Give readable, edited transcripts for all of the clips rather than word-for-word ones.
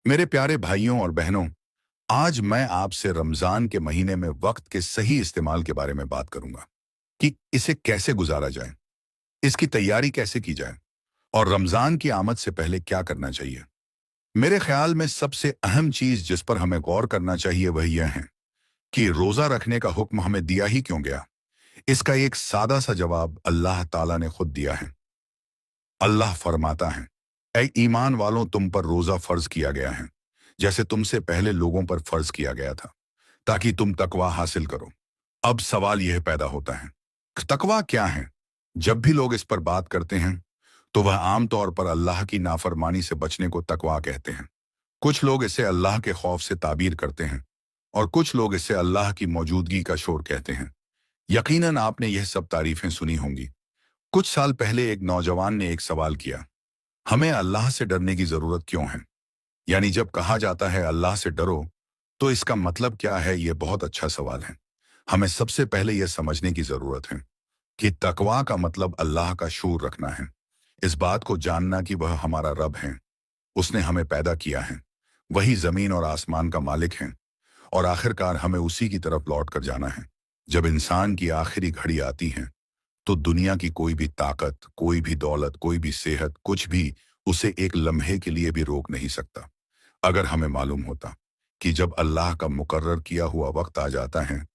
मेरे प्यारे भाइयों और बहनों, आज मैं आपसे रमजान के महीने में वक्त के सही इस्तेमाल के बारे में बात करूंगा कि इसे कैसे गुजारा जाए, इसकी तैयारी कैसे की जाए और रमजान की आमद से पहले क्या करना चाहिए। मेरे ख्याल में सबसे अहम चीज जिस पर हमें गौर करना चाहिए वह यह है कि रोजा रखने का हुक्म हमें दिया ही क्यों गया। इसका एक सादा सा जवाब अल्लाह ताला ने खुद दिया है। अल्लाह फरमाता है, ऐ ईमान वालों, तुम पर रोजा फर्ज किया गया है जैसे तुमसे पहले लोगों पर फर्ज किया गया था, ताकि तुम तकवा हासिल करो। अब सवाल यह पैदा होता है, तकवा क्या है? जब भी लोग इस पर बात करते हैं तो वह आमतौर पर अल्लाह की नाफरमानी से बचने को तकवा कहते हैं। कुछ लोग इसे अल्लाह के खौफ से ताबीर करते हैं और कुछ लोग इसे अल्लाह की मौजूदगी का शोर कहते हैं। यकीनन आपने यह सब तारीफें सुनी होंगी। कुछ साल पहले एक नौजवान ने एक सवाल किया, हमें अल्लाह से डरने की जरूरत क्यों है? यानी जब कहा जाता है अल्लाह से डरो, तो इसका मतलब क्या है? यह बहुत अच्छा सवाल है। हमें सबसे पहले यह समझने की जरूरत है कि तकवा का मतलब अल्लाह का शूर रखना है। इस बात को जानना कि वह हमारा रब है, उसने हमें पैदा किया है, वही जमीन और आसमान का मालिक है और आखिरकार हमें उसी की तरफ लौट कर जाना है। जब इंसान की आखिरी घड़ी आती है तो दुनिया की कोई भी ताकत, कोई भी दौलत, कोई भी सेहत, कुछ भी उसे एक लम्हे के लिए भी रोक नहीं सकता। अगर हमें मालूम होता कि जब अल्लाह का मुकर्रर किया हुआ वक्त आ जाता है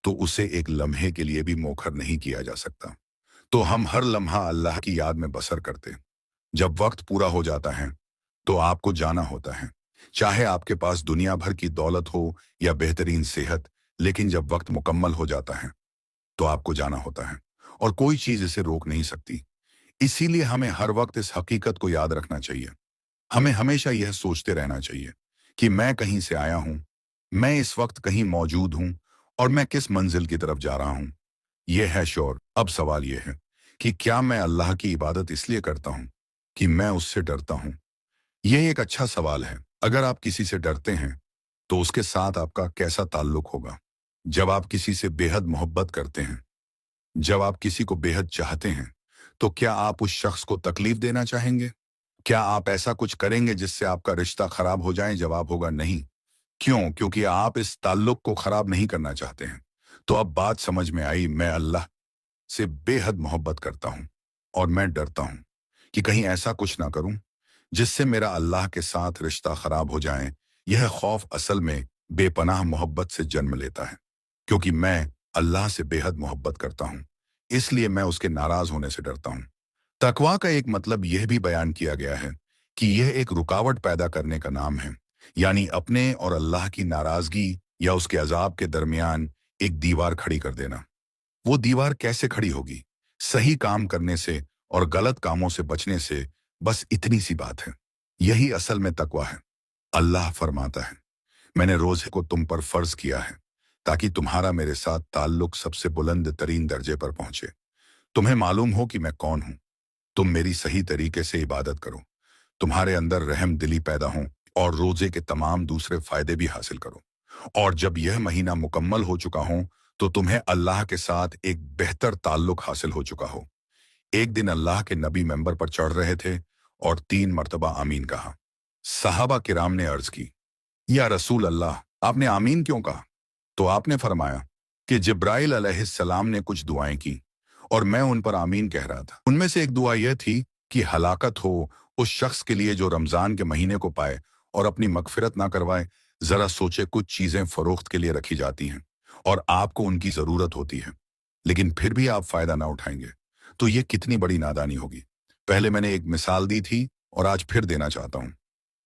तो उसे एक लम्हे के लिए भी मोखर नहीं किया जा सकता, तो हम हर लम्हा अल्लाह की याद में बसर करते। जब वक्त पूरा हो जाता है तो आपको जाना होता है, चाहे आपके पास दुनिया भर की दौलत हो या बेहतरीन सेहत, लेकिन जब वक्त मुकम्मल हो जाता है तो आपको जाना होता है और कोई चीज इसे रोक नहीं सकती। इसीलिए हमें हर वक्त इस हकीकत को याद रखना चाहिए। हमें हमेशा यह सोचते रहना चाहिए कि मैं कहीं से आया हूं, मैं इस वक्त कहीं मौजूद हूं और मैं किस मंजिल की तरफ जा रहा हूं। यह है शौर। अब सवाल यह है कि क्या मैं अल्लाह की इबादत इसलिए करता हूं कि मैं उससे डरता हूं? यह एक अच्छा सवाल है। अगर आप किसी से डरते हैं तो उसके साथ आपका कैसा ताल्लुक होगा? जब आप किसी से बेहद मोहब्बत करते हैं, जब आप किसी को बेहद चाहते हैं, तो क्या आप उस शख्स को तकलीफ देना चाहेंगे? क्या आप ऐसा कुछ करेंगे जिससे आपका रिश्ता खराब हो जाए? जवाब होगा नहीं। क्यों? क्योंकि आप इस ताल्लुक को खराब नहीं करना चाहते हैं। तो अब बात समझ में आई। मैं अल्लाह से बेहद मोहब्बत करता हूं और मैं डरता हूं कि कहीं ऐसा कुछ ना करूं जिससे मेरा अल्लाह के साथ रिश्ता खराब हो जाए। यह खौफ असल में बेपनाह मोहब्बत से जन्म लेता है। क्योंकि मैं अल्लाह से बेहद मोहब्बत करता हूं, इसलिए मैं उसके नाराज होने से डरता हूं। तकवा का एक मतलब यह भी बयान किया गया है कि यह एक रुकावट पैदा करने का नाम है, यानी अपने और अल्लाह की नाराजगी या उसके अजाब के दरमियान एक दीवार खड़ी कर देना। वो दीवार कैसे खड़ी होगी? सही काम करने से और गलत कामों से बचने से। बस इतनी सी बात है। यही असल में तकवा है। अल्लाह फरमाता है, मैंने रोजे को तुम पर फर्ज किया है ताकि तुम्हारा मेरे साथ ताल्लुक सबसे बुलंद तरीन दर्जे पर पहुंचे। तुम्हें मालूम हो कि मैं कौन हूं। तुम मेरी सही तरीके से इबादत करो, तुम्हारे अंदर रहम दिली पैदा हो और रोजे के तमाम दूसरे फायदे भी हासिल करो। और जब यह महीना मुकम्मल हो चुका हो तो तुम्हें अल्लाह के साथ एक बेहतर ताल्लुक हासिल हो चुका हो। एक दिन अल्लाह के नबी मेंबर पर चढ़ रहे थे और 3 मर्तबा आमीन कहा। सहाबा किराम ने अर्ज की, या रसूल अल्लाह, आपने आमीन क्यों कहा? तो आपने फरमाया कि जिब्राइल अलैहिस्सलाम ने कुछ दुआएं की और मैं उन पर आमीन कह रहा था। उनमें से एक दुआ यह थी कि हलाकत हो उस शख्स के लिए जो रमजान के महीने को पाए और अपनी मगफिरत ना करवाए। जरा सोचे, कुछ चीजें फरोख्त के लिए रखी जाती हैं और आपको उनकी जरूरत होती है, लेकिन फिर भी आप फायदा ना उठाएंगे, तो ये कितनी बड़ी नादानी होगी। पहले मैंने एक मिसाल दी थी और आज फिर देना चाहता हूं।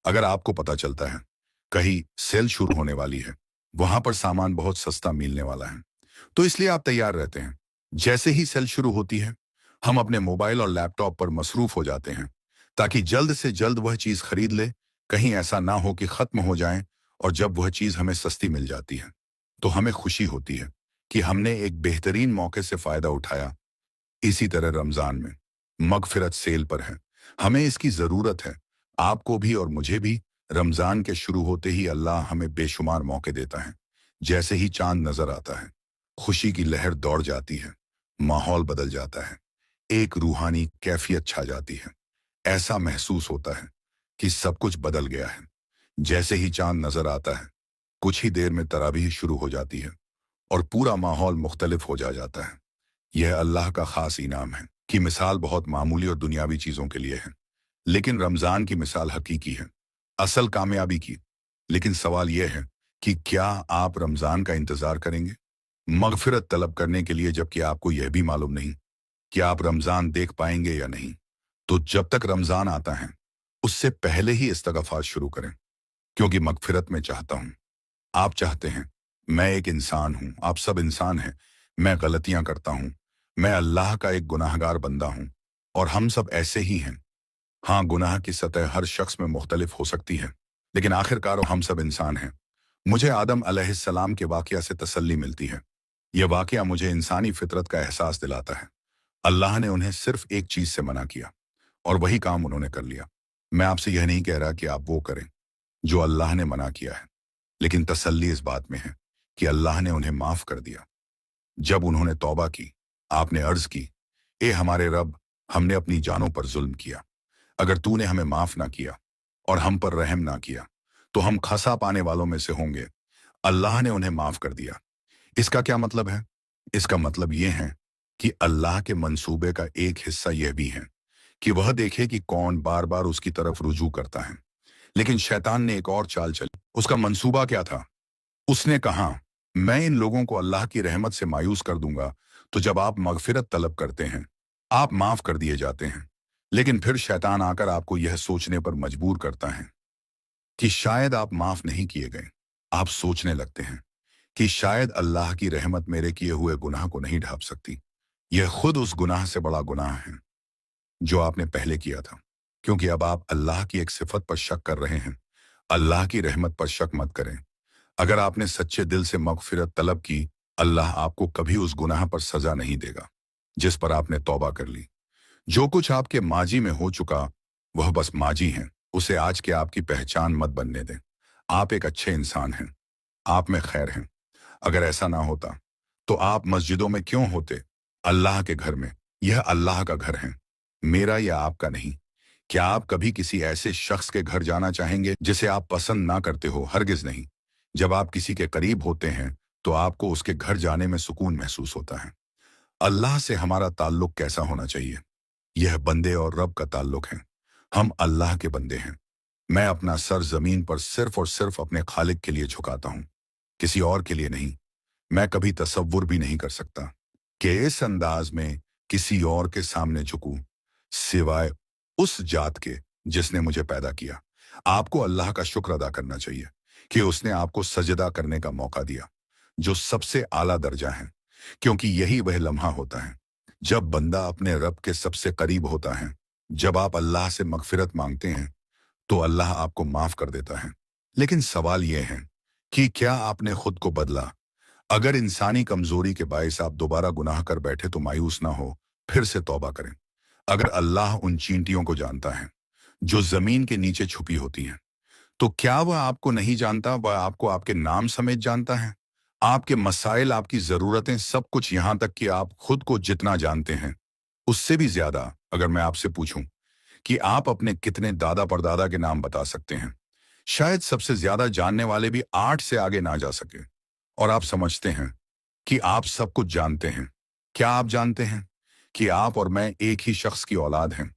अगर आपको पता चलता है कहीं सेल शुरू होने वाली है, वहां पर सामान बहुत सस्ता मिलने वाला है, तो इसलिए आप तैयार रहते हैं। जैसे ही सेल शुरू होती है, हम अपने मोबाइल और लैपटॉप पर मसरूफ हो जाते हैं ताकि जल्द से जल्द वह चीज खरीद ले। कहीं ऐसा ना हो कि खत्म हो जाए, और जब वह चीज हमें सस्ती मिल जाती है तो हमें खुशी होती है कि हमने एक बेहतरीन मौके से फायदा उठाया। इसी तरह रमजान में मगफिरत सेल पर है, हमें इसकी जरूरत है। आपको भी और मुझे भी। रमजान के शुरू होते ही अल्लाह हमें बेशुमार मौके देता है। जैसे ही चांद नजर आता है, खुशी की लहर दौड़ जाती है, माहौल बदल जाता है, एक रूहानी कैफियत छा जाती है। ऐसा महसूस होता है कि सब कुछ बदल गया है। जैसे ही चांद नजर आता है, कुछ ही देर में तरावीह शुरू हो जाती है और पूरा माहौल मुख्तलिफ हो जाता है। यह अल्लाह का खास इनाम है कि मिसाल बहुत मामूली और दुनियावी चीजों के लिए है, लेकिन रमजान की मिसाल हकीकी है, असल कामयाबी की। लेकिन सवाल यह है कि क्या आप रमजान का इंतजार करेंगे मगफिरत तलब करने के लिए, जबकि आपको यह भी मालूम नहीं कि आप रमजान देख पाएंगे या नहीं? तो जब तक रमजान आता है, उससे पहले ही इस्तगफार शुरू करें, क्योंकि मगफिरत में चाहता हूं, आप चाहते हैं। मैं एक इंसान हूं, आप सब इंसान हैं। मैं गलतियां करता हूं, मैं अल्लाह का एक गुनाहगार बंदा हूं, और हम सब ऐसे ही हैं। हाँ, गुनाह की सतह हर शख्स में मुख्तलिफ हो सकती है, लेकिन आखिरकार हम सब इंसान हैं। मुझे आदम अलैहिस्सलाम के वाकया से तसल्ली मिलती है। यह वाकया मुझे इंसानी फितरत का एहसास दिलाता है। अल्लाह ने उन्हें सिर्फ एक चीज से मना किया, और वही काम उन्होंने कर लिया। मैं आपसे यह नहीं कह रहा कि आप वो करें जो अल्लाह ने मना किया है, लेकिन तसल्ली इस बात में है कि अल्लाह ने उन्हें माफ कर दिया। जब उन्होंने तौबा की, आपने अर्ज की, ए हमारे रब, हमने अपनी जानों पर जुल्म किया। अगर तूने हमें माफ ना किया और हम पर रहम ना किया, तो हम खसा पाने वालों में से होंगे। अल्लाह ने उन्हें माफ कर दिया। इसका क्या मतलब है? इसका मतलब यह है कि अल्लाह के मंसूबे का एक हिस्सा यह भी है कि वह देखे कि कौन बार बार उसकी तरफ रुजू करता है। लेकिन शैतान ने एक और चाल चली। उसका मंसूबा क्या था? उसने कहा, मैं इन लोगों को अल्लाह की रहमत से मायूस कर दूंगा। तो जब आप मगफिरत तलब करते हैं, आप माफ कर दिए जाते हैं। लेकिन फिर शैतान आकर आपको यह सोचने पर मजबूर करता है कि शायद आप माफ नहीं किए गए। आप सोचने लगते हैं कि शायद अल्लाह की रहमत मेरे किए हुए गुनाह को नहीं ढांप सकती। यह खुद उस गुनाह से बड़ा गुनाह है जो आपने पहले किया था, क्योंकि अब आप अल्लाह की एक सिफत पर शक कर रहे हैं। अल्लाह की रहमत पर शक मत करें। अगर आपने सच्चे दिल से मगफिरत तलब की, अल्लाह आपको कभी उस गुनाह पर सजा नहीं देगा जिस पर आपने तौबा कर ली। जो कुछ आपके माजी में हो चुका, वह बस माजी है। उसे आज के आपकी पहचान मत बनने दें। आप एक अच्छे इंसान हैं, आप में खैर हैं। अगर ऐसा ना होता तो आप मस्जिदों में क्यों होते? अल्लाह के घर में। यह अल्लाह का घर है, मेरा या आपका नहीं। क्या आप कभी किसी ऐसे शख्स के घर जाना चाहेंगे जिसे आप पसंद ना करते हो? हरगिज नहीं। जब आप किसी के करीब होते हैं तो आपको उसके घर जाने में सुकून महसूस होता है। अल्लाह से हमारा ताल्लुक कैसा होना चाहिए? यह बंदे और रब का ताल्लुक है। हम अल्लाह के बंदे हैं। मैं अपना सर जमीन पर सिर्फ और सिर्फ अपने खालिक के लिए झुकाता हूं, किसी और के लिए नहीं। मैं कभी तसव्वुर भी नहीं कर सकता कि इस अंदाज में किसी और के सामने झुकूं, सिवाय उस जात के जिसने मुझे पैदा किया। आपको अल्लाह का शुक्र अदा करना चाहिए कि उसने आपको सजदा करने का मौका दिया, जो सबसे आला दर्जा है, क्योंकि यही वह लम्हा होता है जब बंदा अपने रब के सबसे करीब होता है। जब आप अल्लाह से मगफिरत मांगते हैं तो अल्लाह आपको माफ कर देता है। लेकिन सवाल यह है कि क्या आपने खुद को बदला? अगर इंसानी कमजोरी के बायस आप दोबारा गुनाह कर बैठे तो मायूस ना हो, फिर से तौबा करें। अगर अल्लाह उन चींटियों को जानता है जो जमीन के नीचे छुपी होती हैं, तो क्या वह आपको नहीं जानता? वह आपको आपके नाम समेत जानता है। आपके मसाइल, आपकी जरूरतें, सब कुछ, यहां तक कि आप खुद को जितना जानते हैं उससे भी ज्यादा। अगर मैं आपसे पूछूं कि आप अपने कितने दादा परदादा के नाम बता सकते हैं, शायद सबसे ज्यादा जानने वाले भी 8 से आगे ना जा सके। और आप समझते हैं कि आप सब कुछ जानते हैं। क्या आप जानते हैं कि आप और मैं एक ही शख्स की औलाद हैं?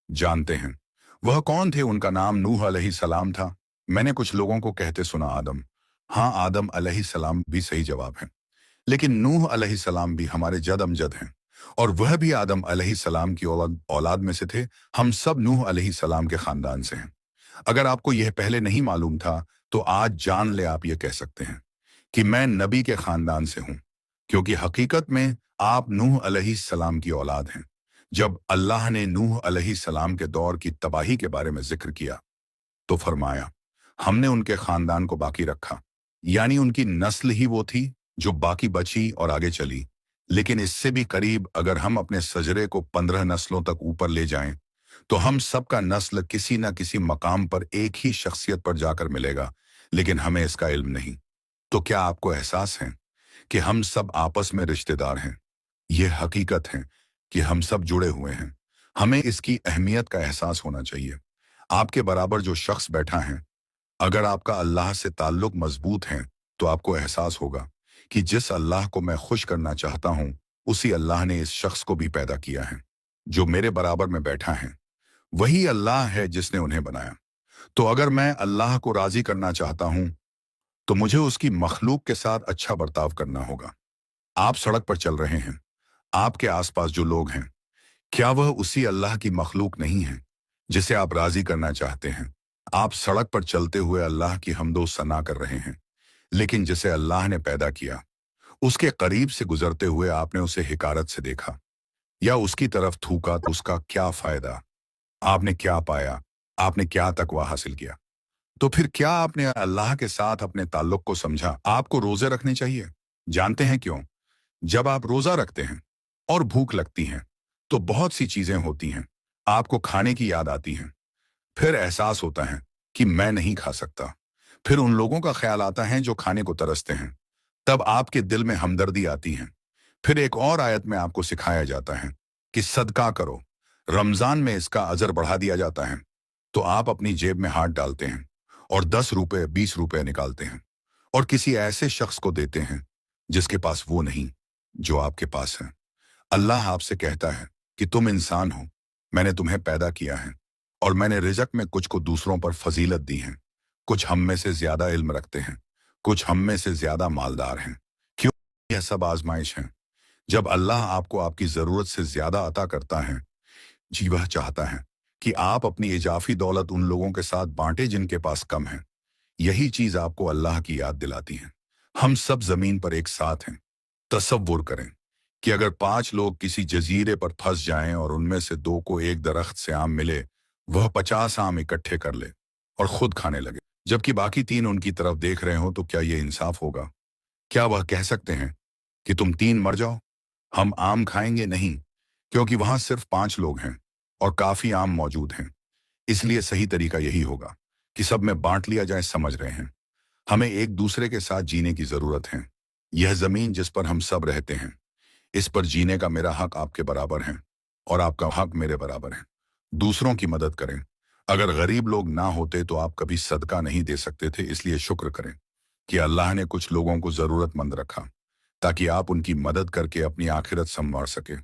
जानते हैं। वह कौन थे? उनका नाम नूह अलैहिस्सलाम था। मैंने कुछ लोगों को कहते सुना आदम। हाँ, आदम अलैहिस्सलाम भी सही जवाब है, लेकिन नूह अलैहिस्सलाम भी हमारे जद अमजद हैं, और वह भी आदम अलैहिस्सलाम की औलाद औलाद में से थे। हम सब नूह अलैहिस्सलाम के खानदान से हैं। अगर आपको यह पहले नहीं मालूम था तो आज जान ले, आप यह कह सकते हैं कि मैं नबी के खानदान से हूं, क्योंकि हकीकत में आप नूह अलैहिस्सलाम की औलाद हैं। जब अल्लाह ने नूह अलैहिस्सलाम के दौर की तबाही के बारे में जिक्र किया तो फरमाया, हमने उनके खानदान को बाकी रखा, यानी उनकी नस्ल ही वो थी जो बाकी बची और आगे चली। लेकिन इससे भी करीब अगर हम अपने सजरे को 15 नस्लों तक ऊपर ले जाएं, तो हम सबका नस्ल किसी न किसी मकाम पर एक ही शख्सियत पर जाकर मिलेगा, लेकिन हमें इसका इल्म नहीं। तो क्या आपको एहसास है कि हम सब आपस में रिश्तेदार हैं? यह हकीकत है कि हम सब जुड़े हुए हैं। हमें इसकी अहमियत का एहसास होना चाहिए। आपके बराबर जो शख्स बैठा है, अगर आपका अल्लाह से ताल्लुक मजबूत है तो आपको एहसास होगा कि जिस अल्लाह को मैं खुश करना चाहता हूं, उसी अल्लाह ने इस शख्स को भी पैदा किया है जो मेरे बराबर में बैठा है। वही अल्लाह है जिसने उन्हें बनाया। तो अगर मैं अल्लाह को राजी करना चाहता हूं तो मुझे उसकी मखलूक के साथ अच्छा बर्ताव करना होगा। आप सड़क पर चल रहे हैं, आपके आसपास जो लोग हैं, क्या वह उसी अल्लाह की मखलूक नहीं है जिसे आप राजी करना चाहते हैं? आप सड़क पर चलते हुए अल्लाह की हम्दो सना कर रहे हैं, लेकिन जिसे अल्लाह ने पैदा किया उसके करीब से गुजरते हुए आपने उसे हिकारत से देखा या उसकी तरफ थूका तो उसका क्या फायदा? आपने क्या पाया? आपने क्या तकवा हासिल किया? तो फिर क्या आपने अल्लाह के साथ अपने ताल्लुक को समझा? आपको रोजे रखने चाहिए। जानते हैं क्यों? जब आप रोजा रखते हैं और भूख लगती है तो बहुत सी चीजें होती हैं, आपको खाने की याद आती है। फिर एहसास होता है कि मैं नहीं खा सकता। फिर उन लोगों का ख्याल आता है जो खाने को तरसते हैं। तब आपके दिल में हमदर्दी आती है। फिर एक और आयत में आपको सिखाया जाता है कि सदका करो, रमजान में इसका अजर बढ़ा दिया जाता है। तो आप अपनी जेब में हाथ डालते हैं और 10 रुपए 20 रुपए निकालते हैं और किसी ऐसे शख्स को देते हैं जिसके पास वो नहीं जो आपके पास है। अल्लाह आपसे कहता है कि तुम इंसान हो, मैंने तुम्हें पैदा किया है और मैंने रिज़्क में कुछ को दूसरों पर फजीलत दी है। कुछ हम में से ज्यादा इल्म रखते हैं, कुछ हम में से ज्यादा मालदार हैं। क्यों? यह सब आजमाइश है। जब अल्लाह आपको आपकी जरूरत से ज्यादा अता करता है, जी वह चाहता है कि आप अपनी इजाफी दौलत उन लोगों के साथ बांटे जिनके पास कम है। यही चीज आपको अल्लाह की याद दिलाती है। हम सब जमीन पर एक साथ हैं। तसव्वुर करें कि अगर 5 लोग किसी जजीरे पर फंस जाएं और उनमें से 2 को एक दरख्त से आम मिले, वह 50 आम इकट्ठे कर ले और खुद खाने लगे, जबकि बाकी 3 उनकी तरफ देख रहे हो, तो क्या यह इंसाफ होगा? क्या वह कह सकते हैं कि तुम 3 मर जाओ, हम आम खाएंगे? नहीं, क्योंकि वहां सिर्फ 5 लोग हैं और काफी आम मौजूद हैं। इसलिए सही तरीका यही होगा कि सब में बांट लिया जाए। समझ रहे हैं? हमें एक दूसरे के साथ जीने की जरूरत है। यह जमीन जिस पर हम सब रहते हैं, इस पर जीने का मेरा हक आपके बराबर है और आपका हक मेरे बराबर है। दूसरों की मदद करें। अगर गरीब लोग ना होते तो आप कभी सदका नहीं दे सकते थे। इसलिए शुक्र करें कि अल्लाह ने कुछ लोगों को जरूरतमंद रखा ताकि आप उनकी मदद करके अपनी आखिरत संवार सके।